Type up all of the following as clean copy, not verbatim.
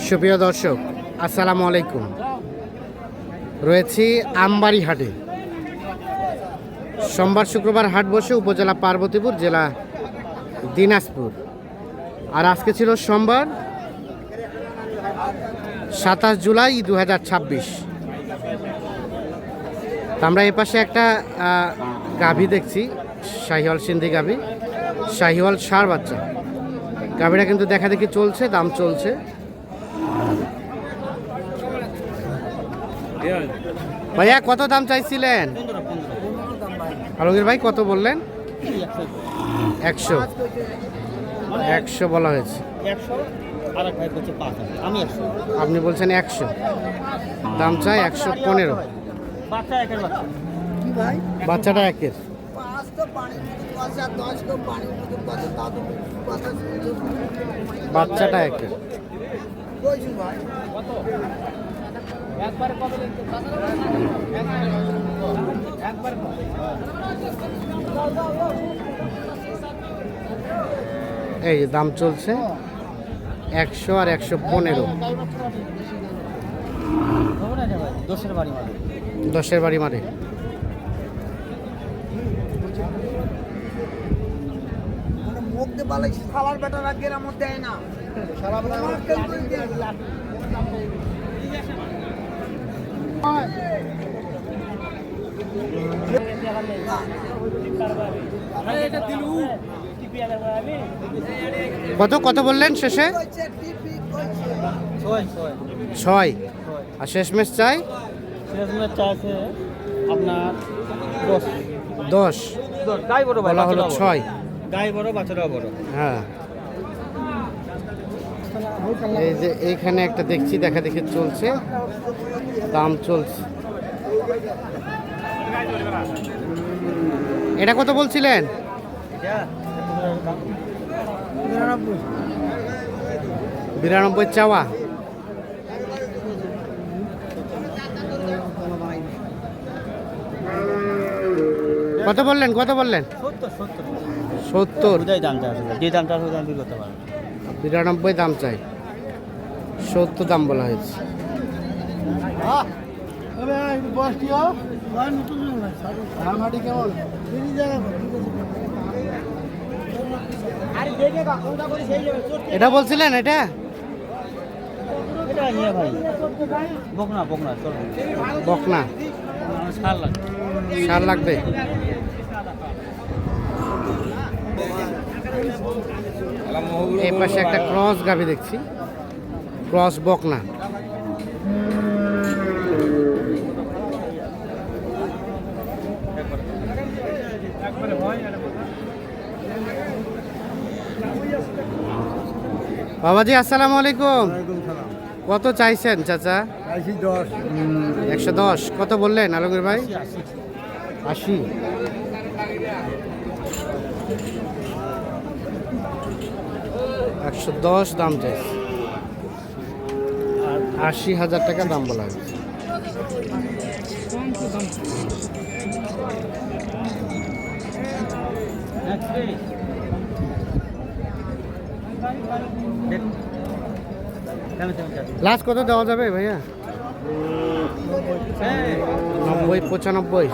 সুপ্রিয় দর্শক, আসসালামু আলাইকুম। রয়েছি আমবাড়ি হাটে। সোমবার শুক্রবার হাট বসে উপজেলা পার্বতীপুর, জেলা দিনাজপুর। আর আজকে ছিল সোমবার 27 জুলাই 2026। আমরা এ পাশে একটা গাভী দেখছি, শাহিওয়াল সিন্ধি গাভী, শাহিওয়াল ষাঁড় বাচ্চা। গাভীটা কিন্তু দেখা দেখি চলছে, দাম চলছে। ভাইয়া কত দাম চাইছিলেন? আলমগীর ভাই কত বললেন? 100 বলা হয়েছে। আপনি বলছেন 100, দাম চাই 115। বাচ্চাটা একের। বাচ্চাটা একের। এই যে দাম চলছে 100 আর 115। 10-এর বাড়ি মারে। কত কত বললেন শেষে? 6। আর শেষমেশ চাই আপনার 10। গাই বড় বলা হলো 6। গাই বড়, বাচ্চাটাও বড়। হ্যাঁ, এই যে এইখানে একটা দেখছি, দেখা দেখি চলছে, দাম চলছে। এটা কত বলছিলেন? 92 চাওয়া। কত বললেন? 70। 92 দাম চাই, 70 দাম বলা হয়েছে। এটা বলছিলেন? এটা বকনা, সার লাগবে। এই পাশে একটা ক্রস গাভী দেখছি, ক্রস বকনা। বাবাজি আসসালামু আলাইকুম। কত চাইছেন চাচা? 110। কত বললেন আলমগীর ভাই? 80। 110 দাম চাইছে, 80,000 টাকা দাম বলা হয়েছে। লাস্ট কত দেওয়া যাবে ভাইয়া? 90-95।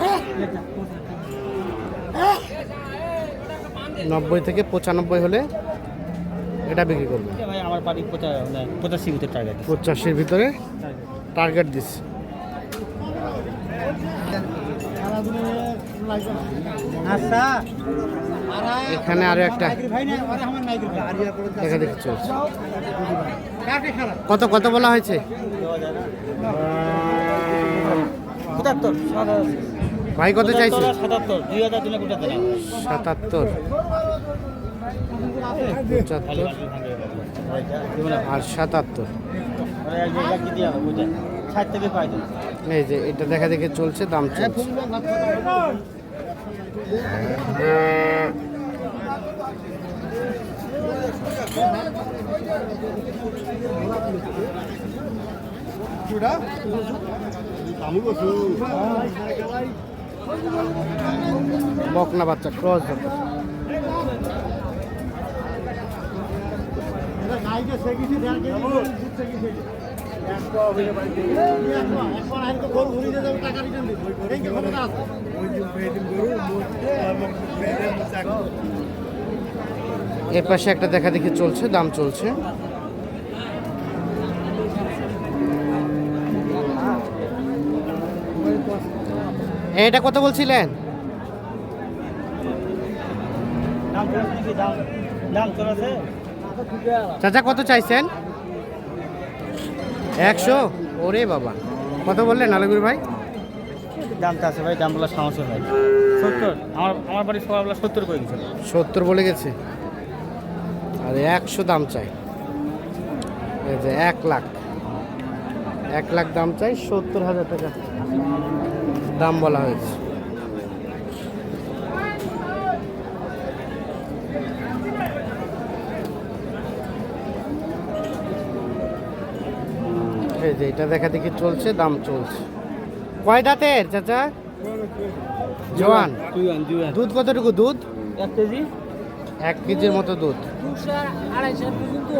90 থেকে 95 হলে এটা বিক্রি করবে। আমার বাড়ি 85 ভিতরে টার্গেট। 85-র ভিতরে টার্গেট দিচ্ছে। আচ্ছা, এখানে আরো একটা দেখা দেখি চলছে। কত কত বলা হয়েছে? 77। ভাই কত চাইছে? 77। 2000 দিনে কোটা দিলাম। 77, 75 আর 77। এই যে এটা দেখা দেখে চলছে, দাম চলছে। বকনা বাচ্চা, ক্রস বাচ্চা। এর পাশে একটা দেখা দেখি চলছে, দাম চলছে। এটা কত বলছিলেন? দাম চলেছে নাকি? দাম চলেছে। চাচা কত চাইছেন? 100? ওরে বাবা, কত বললেন আলমগীর ভাই? দামটা আছে ভাই, দাম বলার সমস্যা ভাই। 70। আমার বাড়ির সবাই 70 করে গেছিল। 70 বলে গেছে, আর 100 দাম চাই। এই যে 1 লাখ, 1 লাখ দাম চাই, 70,000 টাকা দাম বলা হয়েছে। এই যে এটা দেখা দেখি চলছে, দাম চলছে। কয় দাঁতের চাচা? জোয়ান। দুধ কতটুকু দুধ? 1 কেজি। 1 কেজির মতো দুধ। 200-250 পর্যন্ত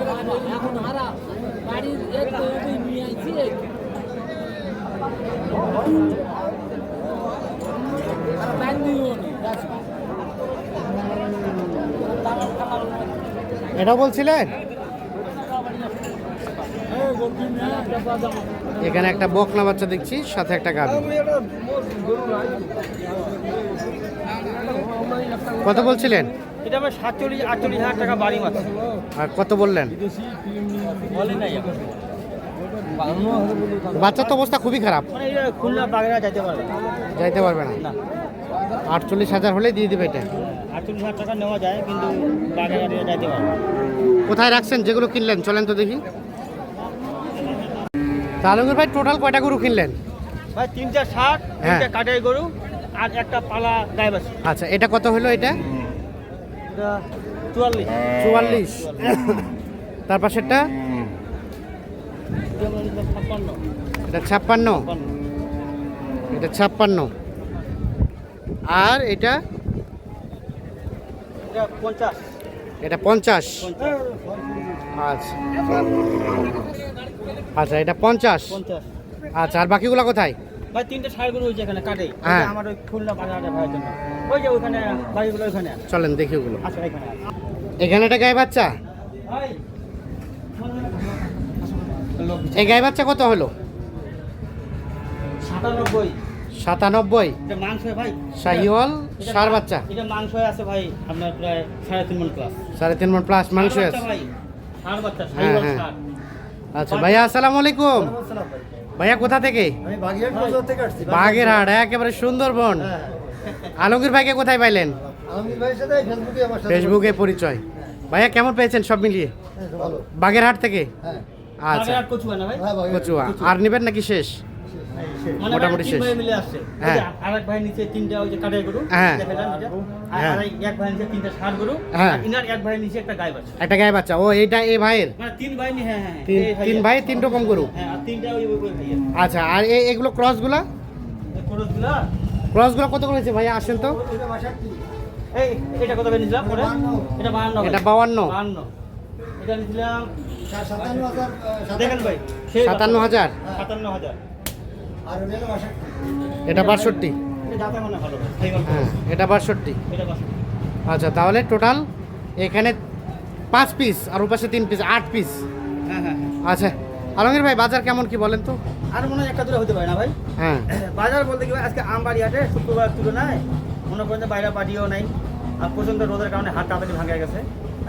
এখন হারা বাড়ির নিয়ে আইছি। এটা বলছিলেন? এখানে একটা বকনা বাচ্চা দেখছি, সাথে একটা গাভী। কত বলছিলেন? এটা আমার 47-48 হাজার টাকা বাড়ি মাত্র। আর কত বললেন? বলে নাই এখন। বাচ্চার তো অবস্থা খুবই খারাপ, মানে এটা খুলনা বাগেরহাট যাইতে পারবে না। যাইতে পারবে না। না, 48,000 হলে দিয়ে দিবে এটা। 48 হাজার টাকা নেওয়া যায়, কিন্তু বাগেরহাটে যাইতে পারবে না। কোথায় রাখছেন যেগুলো কিনলেন? চলেন তো দেখি। আলমগীর ভাই টোটাল কয়টা গরু কিনলেন? ভাই 3টা ষাট, 3টা কাটাই গরু আর একটা পালা গাই বাছুর। আচ্ছা, এটা কত হলো? এটা এটা 44। 44। তার পাশেরটা? এটা 56। এটা 56। এটা 56। আর এটা? এটা 50। এটা 50। আচ্ছা আচ্ছা, এটা 50। 50। আচ্ছা, আর বাকিগুলো কোথায়? ভাই 3টা ষাট গরু হয়েছে এখানে কাটে। হ্যাঁ। আমার ওই খুলনা বাগেরহাটে ভাইয়ের জন্য। ওই যে ওইখানে বাড়িগুলো ওইখানে আছে। চলেন দেখি ওগুলো। আচ্ছা, এখানে আছে। এখানে একটা গায়ে বাচ্চা। ভাই এই গায়ে বাচ্চা কত হলো? 97। 97। এটা মাংস ভাই। শাহিওয়াল ষাঁড় বাচ্চা। এটা মাংস আছে ভাই, আপনার প্রায় 3.5 মণ প্লাস। 3.5 মণ প্লাস মাংস আছে। ভাই ষাঁড় বাচ্চা, হ্যাঁ, শাহিওয়াল হ্যাঁ। ষাঁড়। আচ্ছা ভাইয়া, আসসালামু আলাইকুম। ভাইয়া কোথা থেকে? আমি বাগেরহাট বাজার থেকে আসছি। বাগেরহাট, একেবারে সুন্দরবন। হ্যাঁ। আলমগীর ভাইকে কোথায় পাইলেন? আলমগীর ভাইয়ের সাথে ফেসবুকে আমার সাথে ফেসবুকে পরিচয়। ভাইয়া কেমন পেয়েছেন সব মিলিয়ে? ভালো। বাগেরহাট থেকে? হ্যাঁ। আচ্ছা, বাগেরহাট কচুয়া না ভাই? কচুয়া। আর নেবেন নাকি শেষ? মানে মোটামুটি ভাই শেষ। 3 ভাই মিলে আসছে। হ্যাঁ। আরেক ভাই নিচে 3টা ওই যে কাটাই গরু। হ্যাঁ। দেখালাম এটা। আর হ্যাঁ। এক ভাই নিচে 3টা ষাঁড় গরু। হ্যাঁ। আর ইনার এক ভাই নিচে একটা গাই বাচ্চা। একটা গায়ে বাচ্চা। ও, এইটা এই ভাইয়ের? মানে 3 ভাই নি। হ্যাঁ হ্যাঁ। তিন ভাই 3 রকম গরু। হ্যাঁ, আর 3টা ওই ভাইয়ের। আচ্ছা, আর এগুলো ক্রসগুলা? এই খরচগুলা ক্রসগুলো কত করে হয়েছে ভাইয়া? আসেন তো। এই এটা কত করে নিছিলাম পরে? এটা 52। এটা 52। 52। এটা নিছিলাম 57,000। দেখেন ভাই, 57,000। 57,000। আর হলো 62। এটা 62। এটা দাতা মানে ভালো ভাই। এই গল্প। হ্যাঁ, এটা 62। এটা 62। আচ্ছা, তাহলে টোটাল এখানে 5 পিস আর ওপাশে 3 পিস, 8 পিস। হ্যাঁ হ্যাঁ হ্যাঁ। আচ্ছা আলমগীর ভাই, বাজার কেমন কি বলেন তো? আর মনে হয় একটা দূরে হতে পারে না ভাই। হ্যাঁ, বাজার বলতে কি ভাই, আজকে আমবাড়ি হাটে শুক্রবার তুলনায় মনে করেন যে বাইরে পাটিও নাই, আর প্রচন্ড রোদের কারণে হাট তাড়াতাড়ি ভাঙে গেছে।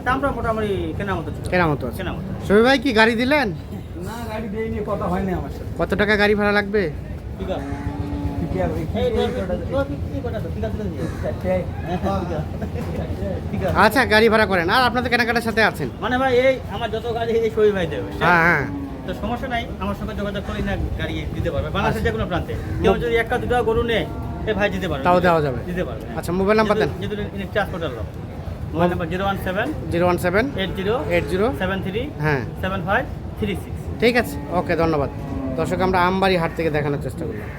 দামটা মোটামুটি কেনা মতো ছিল। কেনা মতো আছে। কেনা মতো। শফি ভাই কি গাড়ি দিলেন? না, গাড়ি দেয়নি, কথা হয়নি আমার সাথে। কত টাকা গাড়ি ভাড়া লাগবে? ঠিক আছে। ঠিক আছে। আচ্ছা, গাড়ি ভাড়া করেন। আর আপনাদের কেনাকাটার সাথে আছেন? মানে ভাই এই আমার যত গাড়ি এই শরীর ভাই দেবে। হ্যাঁ হ্যাঁ। তো সমস্যা নাই, আমার সঙ্গে যোগাযোগ করে না গাড়ি দিতে পারবে বাংলাদেশের যে কোনো প্রান্তে। কেউ যদি একটা দুটো গরু নেয়, এই ভাই দিতে পারবে। তাও দেওয়া যাবে। দিতে পারবে। আচ্ছা, মোবাইল নাম্বার দেন। যেহেতু ট্রান্সপোর্টার লোক, মোবাইল নাম্বার 017 017 80 80 73 হ্যাঁ, 7536। ঠিক আছে। ওকে, ধন্যবাদ। দর্শক, আমরা আমবাড়ি হাট থেকে দেখানোর চেষ্টা করলাম।